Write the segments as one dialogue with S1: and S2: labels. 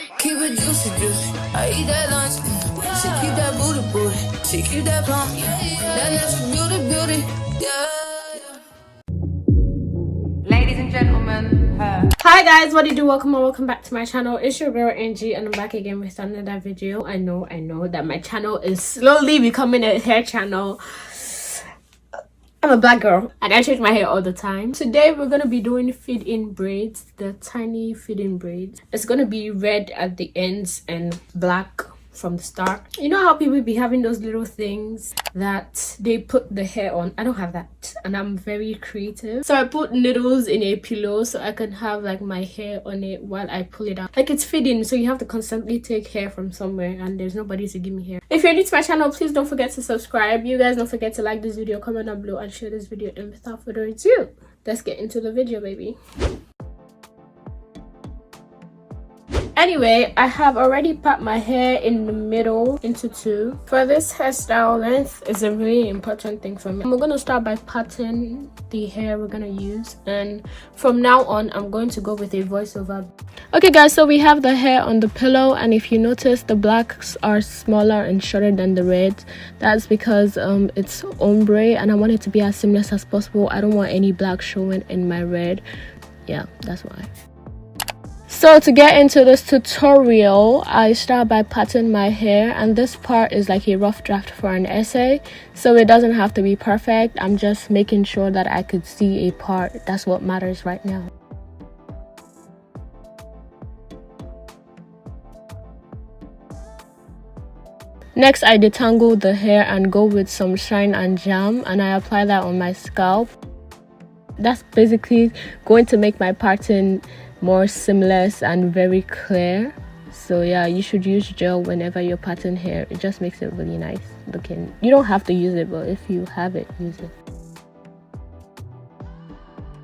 S1: Keep it juicy, juicy. I eat that lunch. She keep that booty, booty. She keep that plump. That natural beauty, beauty. Yeah.
S2: Ladies and gentlemen,
S3: hi guys, what do you do? Welcome back to my channel. It's your girl Angie and I'm back again with another video. I know that my channel is slowly becoming a hair channel. I'm a black girl and I change my hair all the time. Today we're gonna be doing feed-in braids, the tiny feed-in braids. It's gonna be red at the ends and black from the start. You know how people be having those little things that they put the hair on? I don't have that and I'm very creative, so I put needles in a pillow so I can have like my hair on it while I pull it out. Like, it's feeding, so you have to constantly take hair from somewhere and there's nobody to give me hair. If you're new to my channel, please don't forget to subscribe. You guys don't forget to like this video, comment down below and share this video. And without further ado, let's get into the video, baby. Anyway, I have already pat my hair in the middle into two. For this hairstyle, length is a really important thing for me. We're gonna start by patting the hair we're gonna use, and from now on I'm going to go with a voiceover. Okay guys, so we have the hair on the pillow, and if you notice, the blacks are smaller and shorter than the reds. That's because it's ombre and I want it to be as seamless as possible. I don't want any black showing in my red. Yeah, that's why. So to get into this tutorial, I start by patting my hair, and this part is like a rough draft for an essay, so it doesn't have to be perfect. I'm just making sure that I could see a part. That's what matters right now. Next, I detangle the hair and go with some shine and jam, and I apply that on my scalp. That's basically going to make my pattern more seamless and very clear. So yeah, you should use gel whenever you're patting hair. It just makes it really nice looking. You don't have to use it, but if you have it, use it.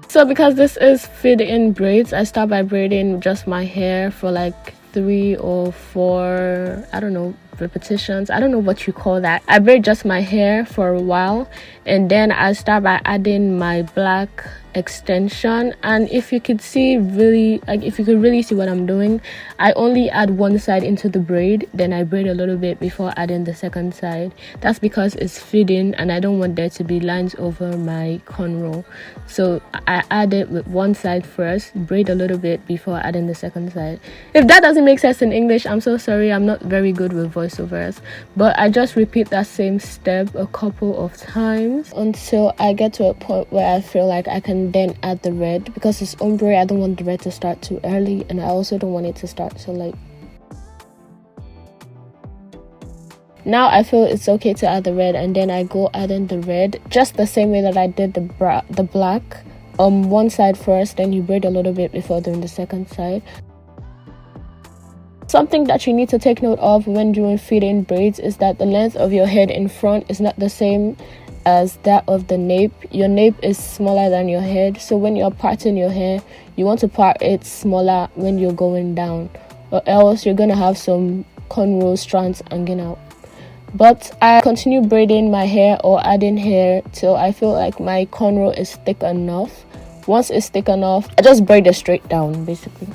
S3: So because this is feed-in braids, I start by braiding just my hair for like 3 or 4, I don't know, repetitions. I don't know what you call that. I braid just my hair for a while, and then I start by adding my black extension. And if you could see if you could really see what I'm doing, I only add one side into the braid, then I braid a little bit before adding the second side. That's because it's feeding and I don't want there to be lines over my cornrow, so I add it with one side first, braid a little bit before adding the second side. If that doesn't make sense in English, I'm so sorry. I'm not very good with voiceovers, but I just repeat that same step a couple of times until I get to a point where I feel like I can then add the red. Because it's ombre, I don't want the red to start too early, and I also don't want it to start too late. Now I feel it's okay to add the red, and then I go adding the red just the same way that I did the black. One side first, then you braid a little bit before doing the second side. Something that you need to take note of when doing feed-in braids is that the length of your head in front is not the same as that of the nape. Your nape is smaller than your head, so when you're parting your hair, you want to part it smaller when you're going down, or else you're gonna have some cornrow strands hanging out. But I continue braiding my hair or adding hair till I feel like my cornrow is thick enough. Once it's thick enough, I just braid it straight down basically.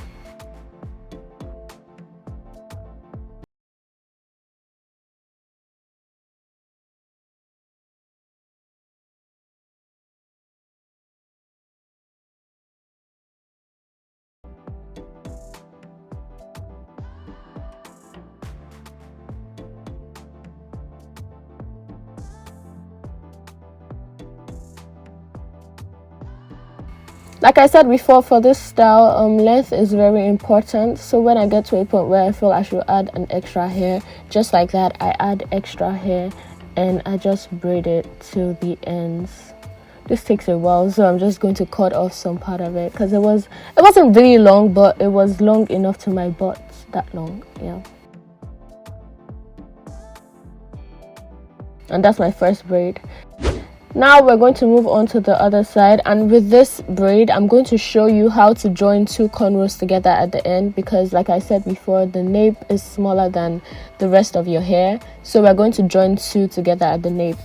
S3: Like I said before, for this style, length is very important. So when I get to a point where I feel I should add an extra hair, just like that, I add extra hair and I just braid it to the ends. This takes a while, so I'm just going to cut off some part of it because it wasn't really long, but it was long enough to my butt. That long, yeah. And that's my first braid. Now we're going to move on to the other side, and with this braid I'm going to show you how to join 2 cornrows together at the end, because like I said before, the nape is smaller than the rest of your hair, so we're going to join 2 together at the nape.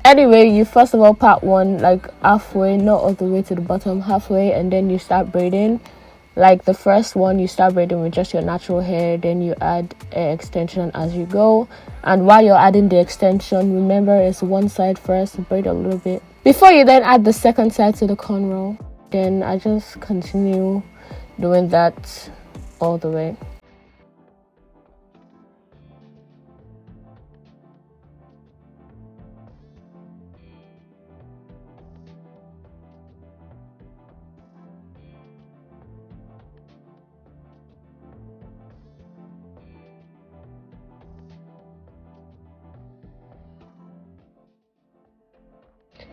S3: Anyway, you first of all part one like halfway, not all the way to the bottom, halfway, and then you start braiding Like the first one, you start braiding with just your natural hair, then you add an extension as you go. And while you're adding the extension, remember it's one side first, braid a little bit before you then add the second side to the cornrow. Then I just continue doing that all the way.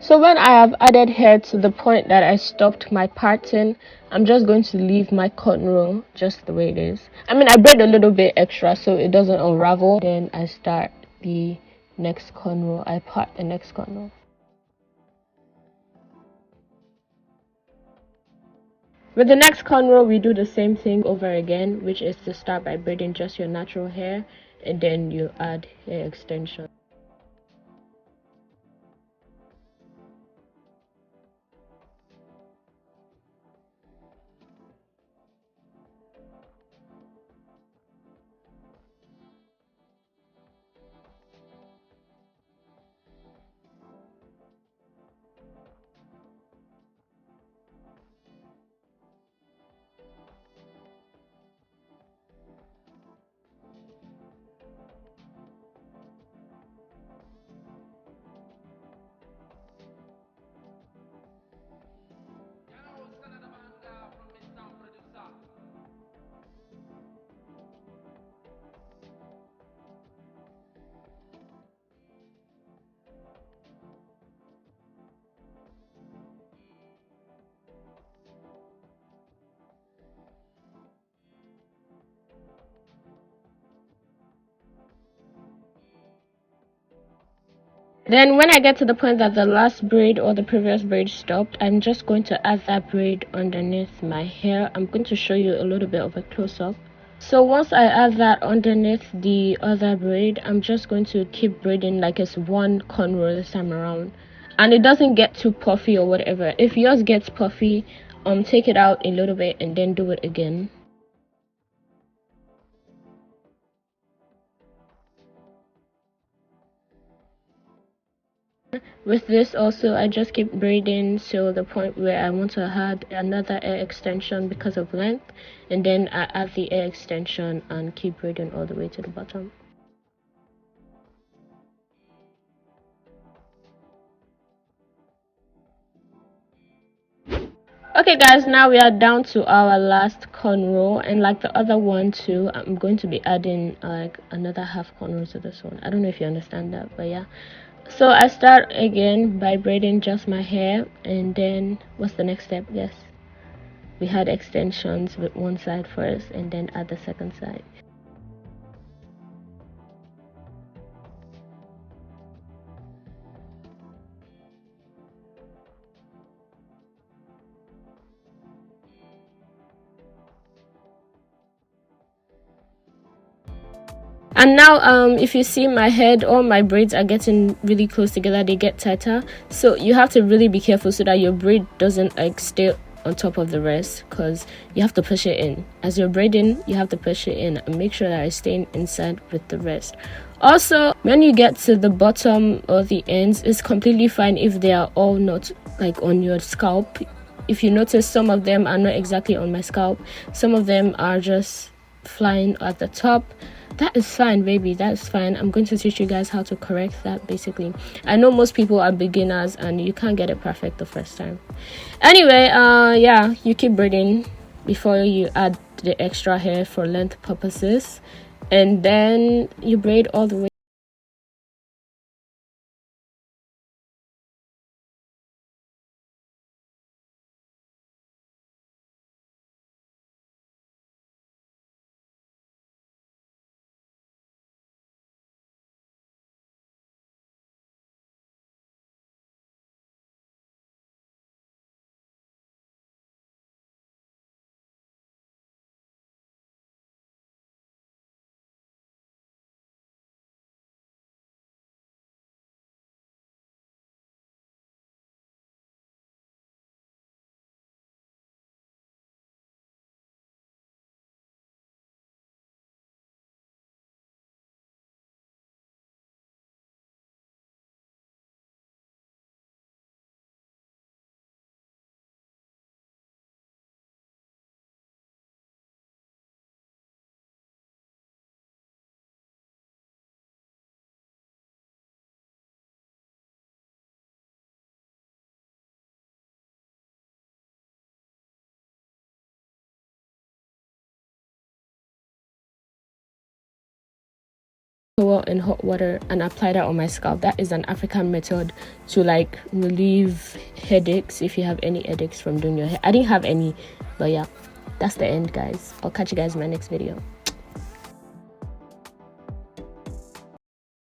S3: So when I have added hair to the point that I stopped my parting, I'm just going to leave my cornrow just the way it is. I mean, I braid a little bit extra so it doesn't unravel. Then I start the next cornrow. I part the next cornrow. With the next cornrow, we do the same thing over again, which is to start by braiding just your natural hair and then you add hair extension. Then when I get to the point that the last braid or the previous braid stopped, I'm just going to add that braid underneath my hair. I'm going to show you a little bit of a close-up. So once I add that underneath the other braid, I'm just going to keep braiding like it's one cornrow this time around. And it doesn't get too puffy or whatever. If yours gets puffy, take it out a little bit and then do it again. With this also, I just keep braiding till the point where I want to add another ear extension because of length, and then I add the ear extension and keep braiding all the way to the bottom. Okay guys, now we are down to our last cornrow, and like the other one too, I'm going to be adding like another half cornrow to this one. I don't know if you understand that, but yeah. So I start again by braiding just my hair, and then what's the next step? Yes, we had extensions with one side first and then add the second side. And now if you see my head, all my braids are getting really close together, they get tighter, so you have to really be careful so that your braid doesn't like stay on top of the rest, because you have to push it in. As you're braiding, you have to push it in and make sure that it's staying inside with the rest. Also, when you get to the bottom or the ends, it's completely fine if they are all not like on your scalp. If you notice, some of them are not exactly on my scalp, some of them are just flying at the top. That is fine, baby, that's fine. I'm going to teach you guys how to correct that. Basically, I know most people are beginners and you can't get it perfect the first time. Anyway, yeah, you keep braiding before you add the extra hair for length purposes, and then you braid all the way. towel in hot water and apply that on my scalp. That is an African method to like relieve headaches, if you have any headaches from doing your hair. I didn't have any, but yeah, that's the end, guys. I'll catch you guys in my next video.